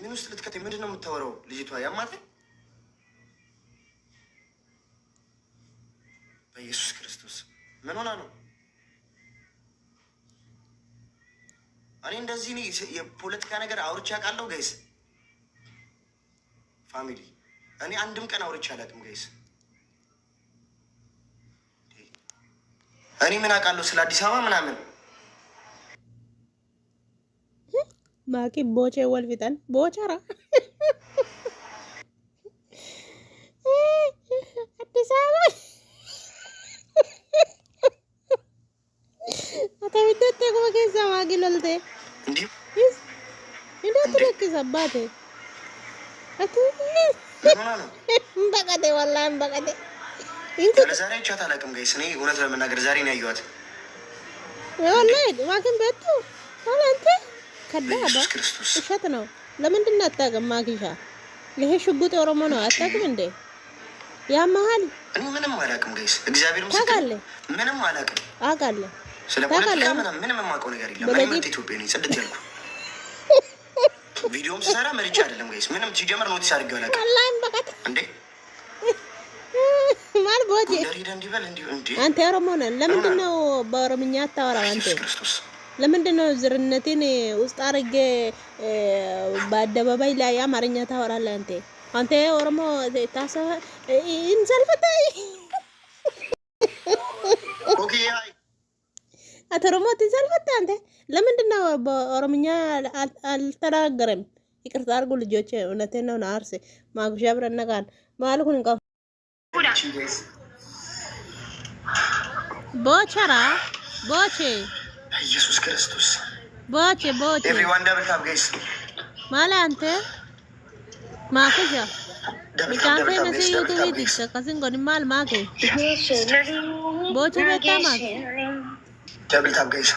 ምን ውስጥ ልትከተኝ ምንድን ነው የምታወራው? ልጅቷ ያማት በኢየሱስ ክርስቶስ ምን ሆና ነው? እኔ እንደዚህ የፖለቲካ ነገር አውርቼ አውቃለሁ ጋይስ? ፋሚሊ እኔ አንድም ቀን አውርቼ አላውቅም ጋይስ። እኔ ምን አውቃለሁ ስለ አዲስ አበባ ምናምን። ማቂ ቦቼ ወልፊታን ቦቻራ አዲስ አበባ አታዊደቴ ኮ ከዛ ማቂ ለልቴ እንዴ እንዴ ትረክስ አባቴ አቱ በቀደ ወላሂ በቀደ ዛሬ ቻት አላውቅም ጋይስ። እኔ እውነት ለመናገር ዛሬ ነው ያየኋት ወላሂ ማኪን ቤቱ አንተ ከዳባ እሸት ነው። ለምንድን ነው አታውቅም? ማኪሻ ይሄ ሽጉጥ ኦሮሞ ነው አታውቅም እንዴ? ያመሃል እኔ ምንም አላውቅም ጋይስ። እግዚአብሔር ምስክር ምንም አላውቅም። አውቃለሁ ስለ ፖለቲካ ምንም የማውቀው ነገር የለም። እኔ ማለት ኢትዮጵያ ነኝ ጽድት ያልኩ ቪዲዮም ስሰራ መርጬ አይደለም ጋይስ። ምንም ሲጀምር ኖቲስ አድርጌው አላውቅም። ወላሂ በቃ እንዴ ማል ቦጂ ደሪደ እንዲበል እንዴ አንተ ኦሮሞ ነህ። ለምንድን ነው በኦሮምኛ አታወራም አንተ? ክርስቶስ ለምንድን ነው ዝርነቴን ውስጥ አድርጌ በአደባባይ ላይ አማርኛ ታወራለህ አንተ? አንተ ኦሮሞ ታሰበ እንሰልፈታይ ኦኬ አይ አተ ኦሮሞ ትሰልፈታ አንተ ለምንድን ነው በኦሮምኛ አልተናገረም? ይቅርታ አድርጉ ልጆች፣ እውነቴን ነው። ናርሴ ማጉሻ ብረነጋን ማልኩን እንኳን ቦቸራ ቦቼ ኢየሱስ ክርስቶስ ቦቼ ኤቭሪዋን ደብል ታፕ ጋይስ ማለ አንተ ማኩሻ ሚካንቴ መሲ ዩቲዩብ ዲስ ከስን ጎን ማል ማኬ ቦቼ በታ ማኬ ደብል ታፕ ጋይስ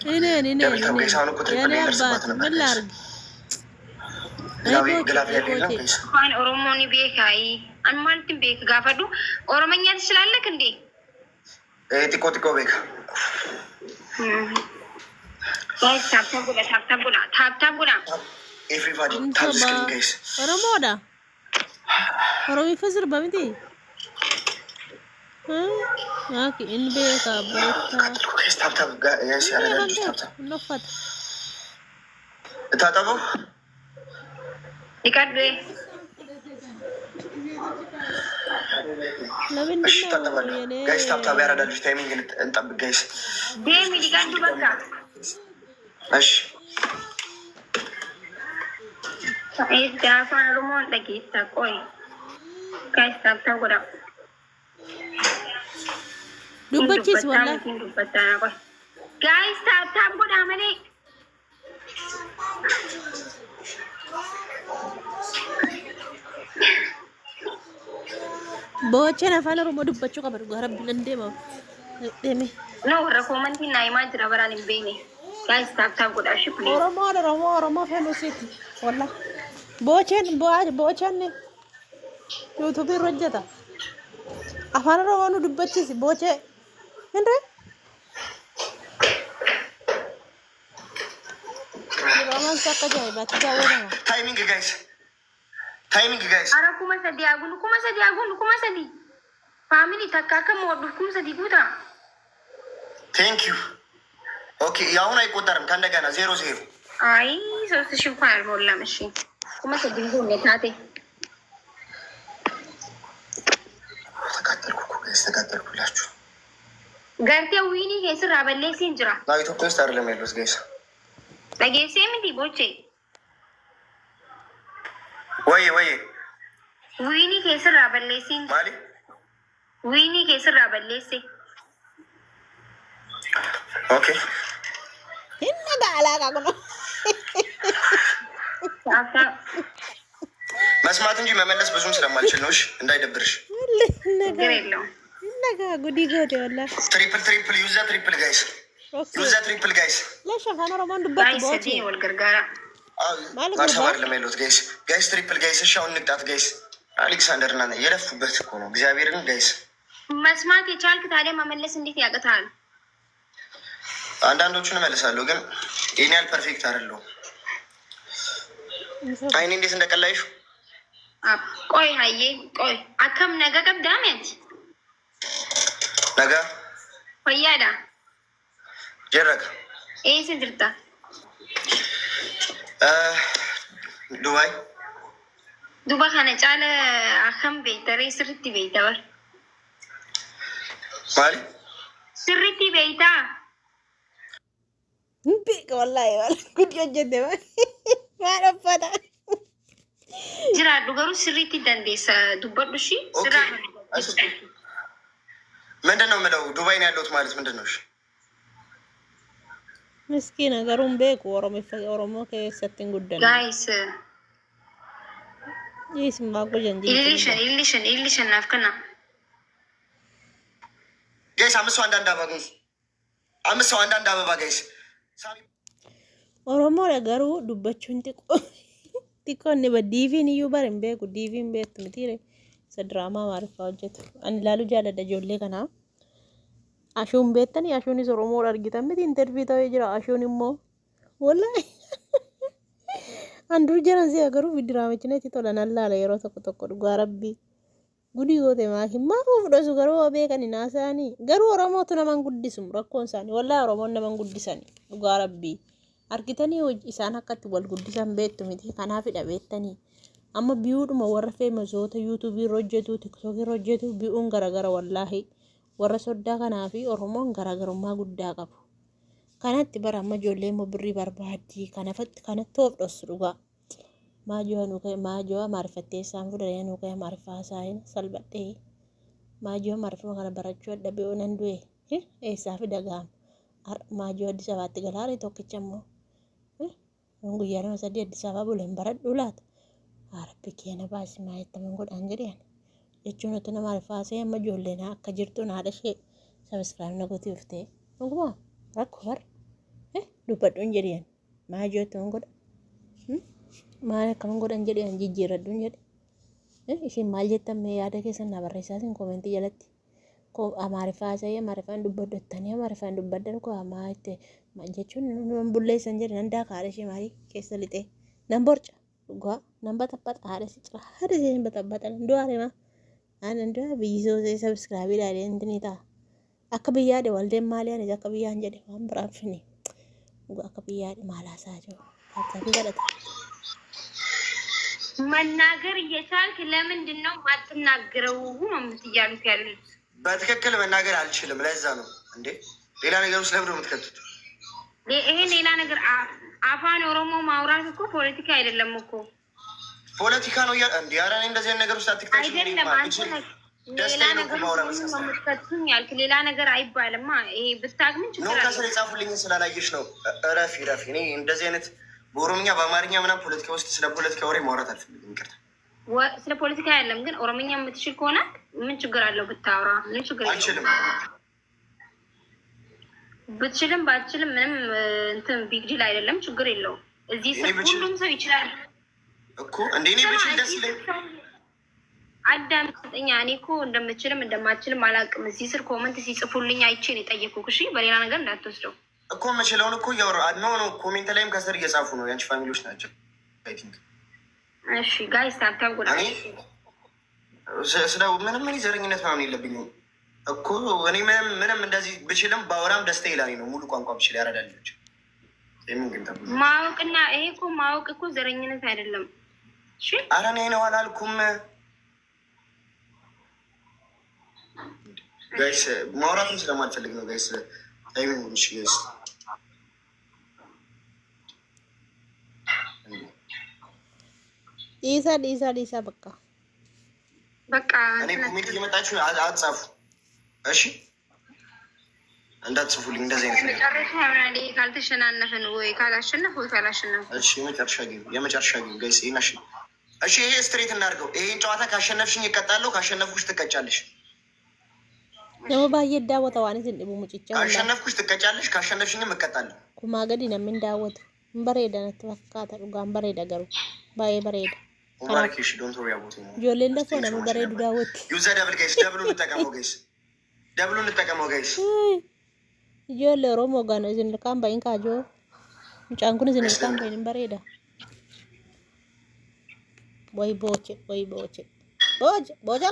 እኔ ደብል ታፕ ጋይስ አሁን ቁጥር ያለባት ምን ላድርግ? እንኳን ኦሮሞኒ ቤካይ አንማንትን ቤክ ጋፈዱ ኦሮመኛ ትችላለህ እንዴ? ጢቆ ቤካ ታብታቡላ ኤቭሪባዲ ታፕ ስክሪን ጋይስ ኦሮሞዳ ኦሮሚ ፈዝር በሚቲ አኪ ኢን ቤካ በታ ጋይስ ታፕ ጋይስ ያረዳችሁ ታፕ ነፈት ታጠቡ ይቀርብ እሺ ታጠባለሁ ጋይስ ታፕ ያረዳችሁ ታይሚንግ እንጠብቅ ጋይስ ዴሚ ዲጋንዱ በቃ እሺ ኤዳ አፋን ኦሮሞን ጠቂታ ቆይ ጋይስ ታፕ ጎዳ ዱበቺስ ወላ ጋይስ ታፕ ጎዳ ማለ ቦቼን አፋን ኦሮሞ ዱበቹ ቀበሩ ጋረብ ለንዴማ ደሜ ነው ረኮመንቲ ናይማ ድረበራን ቤኔ ጋይስ ታፕ ጎዳ እሺ ፕሊዝ ኦሮሞ ፈሎሲት ወላ ቦቼን ዩቲዩብ ረጀታ አፋን ኦሮሞ ዱበቺስ ቦቼ እንዴ ሮማን ሰቀጃይ ባትጃወራ ታይሚንግ ጋይስ አረ ኩማ ሰዲ ፋሚሊ ተካከም ወዱ ኩማ ሰዲ ጉታ ቴንክ ዩ ኦኬ ያሁን አይቆጠርም ከእንደገና 0-0 አይ 3000 እንኳን አልሞላም እሺ ኩማ ሰዲ ጉኔ ታቴ ተቃጠልኩላችሁ ገርቴ ዊኒ ከስራ በለሲን ጅራ ኢትዮጵያ ውስጥ አይደለም ያሉት ጋይስ ለጌሴ ምንዲ ቦቼ ወይ ዊኒ ከስራ በለሲን ማሊ ዊኒ ከስራ በለሲ ኦኬ እና አላቃቁ ነው መስማት እንጂ መመለስ ብዙም ስለማልችል ነው። እሺ እንዳይደብርሽ ነገር የለውም። ነገ ጉዲ ጎዴ ወላ ትሪፕል ዩዝ ዘ ትሪፕል ጋይስ ዩዝ ዘ ትሪፕል ጋይስ ለሸፋን ሮማን ዱበት ቦቼ ወልገርጋራ ማርሰባር ለማይሉት ጋይስ ትሪፕል ጋይስ እሺ አሁን ንቅጣት ጋይስ አሌክሳንደር እና የለፉበት እኮ ነው እግዚአብሔርን ጋይስ መስማት የቻልክ ታዲያ መመለስ እንዴት ያቅታል? አንዳንዶቹን እመልሳለሁ ግን ይሄን ያህል ፐርፌክት አይደለሁም። አይኔ እንዴት እንደቀላይሽ ቆይ ሀዬ ቆይ አከም ነገ ቀብዳሜት ነገ ፈያዳ ጀረጋ ስንድርታ ዱባይ ዱባ ከነ ጫለ አከም ቤተሬ ስርቲ ቤተበር ማሊ ስርቲ ቤታ ቤቅ ወላሂ ዋል ጉድ ጀጀደ ማረፈታ ጅራዱ ገሩ ስሪቲ ደንዴሰ ዱበዱ ሺ ስራ ምንድነው የምለው ዱባይ ነው ያለሁት ማለት ምንድነው? እሺ ምስኪን ነገሩን ቤቅ ኦሮሞ ከሰጥን ጉዳይ ጋይስ ይስማ ጎጀንጂ ኢሊሽን ናፍከና ጋይስ አምስት ሰው አንዳንድ አበባ ጋይስ ኦሮሞ ነገሩ ዱበቹን xiqqoonni diiviin iyyuu barin beeku diiviin beektu mitiire isa diraamaa maaliifaa hojjetu ani ilaaluu jaalladha ijoollee kanaa ashuun beektanii ashuunis oromoo argitan miti intervii ta'ee jira ashuun immoo wallahi andur jiran si agaruu diraamichinetti tolan allaala yeroo tokko dhugaa rabbii gudii goote maakin maafuu fudhasu garuu beekani naasaanii garuu oromootu naman guddisum rakkoon isaanii wallahi oromoon naman guddisanii dhugaa rabbii argitanii isaan akkatti wal guddisan beektu miti kanaafidha beektanii amma biyuudhuma warra feemasoota yuutuubii hojjetu tiktookii hojjetu biyuun garagara wallaahi warra soddaa kanaafi oromoon garagarummaa guddaa qabu kanatti bara amma ijoollee immoo birrii barbaaddi kanatti of dhossu dhugaa maajoo maarifattee isaan fudhatee nuuqee maarifaa isaanii salphadhee maajoo maarifama kana barachuu adda be'uunan du'e eessaa fi dagaama maajoo Addis Ababaatti galaare tokkicha immoo guyyaa nama sadii Addis Ababaa buleen baradhuu laata Arabbi keena baasi maayettaman godhaan jedhan jechuun otoo nama rifaasee amma ijoolleen akka jirtu haadha ishee sabiskiraayib na gootee dhuftee dhuguma rakkoo bar dubbadhuun jedhan maajoo ta'uun godha maal akkaman godhan jedhan jijjiirradhuun jedhe isheen maal jettamee yaada keessan na barreessaatiin koomentii jalatti amaarifaasee amaarifaan dubbaddottanii amaarifaan dubbaddan koo amaatte jechuun nan bulleessan jedhe nan daakaadha ishee maalii keessa lixee nan borca dhugaa nan baxabbaxa haadha si cira haadha isheen baxabbaxa nan du'aare maa aanan du'aa biyyisoo sabiskiraabii ilaalee intinii ta'a akka biyyaadhe waldeen maalii anis akka biyyaan jedhe waan biraan fini dhugaa akka biyyaadhe maalaasaa jiru taataafi gadhata መናገር እየቻልክ ለምንድን ነው ማትናገረው ነው የምትያሉት ያሉት በትክክል መናገር አልችልም ለዛ ነው እንዴ ሌላ ነገር ውስጥ ለምን የምትከቱት ይሄ ሌላ ነገር አፋን ኦሮሞ ማውራት እኮ ፖለቲካ አይደለም እኮ ፖለቲካ ነው እንዴ ኧረ እኔ እንደዚህ ነገር ውስጥ አትከቱኝ አይደለም አንተ ሌላ ነገር ነው ያልክ ሌላ ነገር አይባልማ ይሄ ብታግምን ችግር ነው ከስለ ጻፉልኝ ስላላየሽ ነው ረፊ እኔ እንደዚህ አይነት በኦሮምኛ በአማርኛ ምናምን ፖለቲካ ውስጥ ስለ ፖለቲካ ወሬ ማውራት አልፈልግም ይቅርታ ስለ ፖለቲካ አይደለም ግን ኦሮምኛ የምትችል ከሆነ ምን ችግር አለው ብታወራ ምን ችግር አለው አልችልም ብትችልም ባትችልም ምንም እንትን ቢግ ዲል አይደለም ችግር የለውም እዚህ ሁሉም ሰው ይችላል እኮ እንዴ እኔ ብችል ደስ ይለኝ አዳምጠኛ እኔ እኮ እንደምትችልም እንደማትችልም አላውቅም እዚህ ስር ኮመንት ሲጽፉልኝ አይቼ ነው የጠየኩህ እሺ በሌላ ነገር እንዳትወስደው እኮ መችለውን እኮ እያወራሁ ነው ኮሜንት ላይም ከስር እየጻፉ ነው ያንቺ ፋሚሊዎች ናቸው አይ ቲንክ እሺ ጋይስ ታብታብ ጎዳ ስለ ምንም ምን ዘረኝነት ምናምን የለብኝም እኮ እኔ ምንም እንደዚህ ብችልም ባወራም ደስታ ይላል ነው ሙሉ ቋንቋ ብችል ያረዳል ልጅ ማወቅና ይሄ እኮ ማወቅ እኮ ዘረኝነት አይደለም እሺ ኧረ እኔ ነው አላልኩም ጋይስ ማውራትም ስለማልፈልግ ነው ጋይስ አይምን እሺ ጋይስ ኢሳ በቃ እኔ ኮሜንት እየመጣችሁ አትጻፉ እሺ እንዳትጽፉልኝ እንደዚህ አይነት ነገር መጨረሻ ያውናል ካልተሸናነፈን ወይ ካላሸነፈ ወይ ካላሸነፈ እሺ የመጨረሻ ጌም ጋይስ እሺ ይሄ ስትሬት እናድርገው ይሄን ጨዋታ ካሸነፍሽኝ እቀጣለሁ ካሸነፍኩሽ ትቀጫለሽ ነው ባየ ዳወታ ዋንስ እንደ ሙጭጫ ካሸነፍኩሽ ትቀጫለሽ ካሸነፍሽኝም እቀጣለሁ ኩማገዲ ነው ምን ዳወት በሬዳነት ተፈካታ ዱጋን በሬዳ ገሩ ባየ በሬዳ ማርኬሽ ዶንት ወሪ አባውት ጆሌ እንደሆነ ነው በሬዱ ዳወት ዩዘ ደብል ጋይስ ደብሉን ተጠቀመው ጋይስ ijoollee Oromoo gana isin ilkaan bahin kaajoo mucaan kun isin ilkaan bahin bareeda way booche booche booche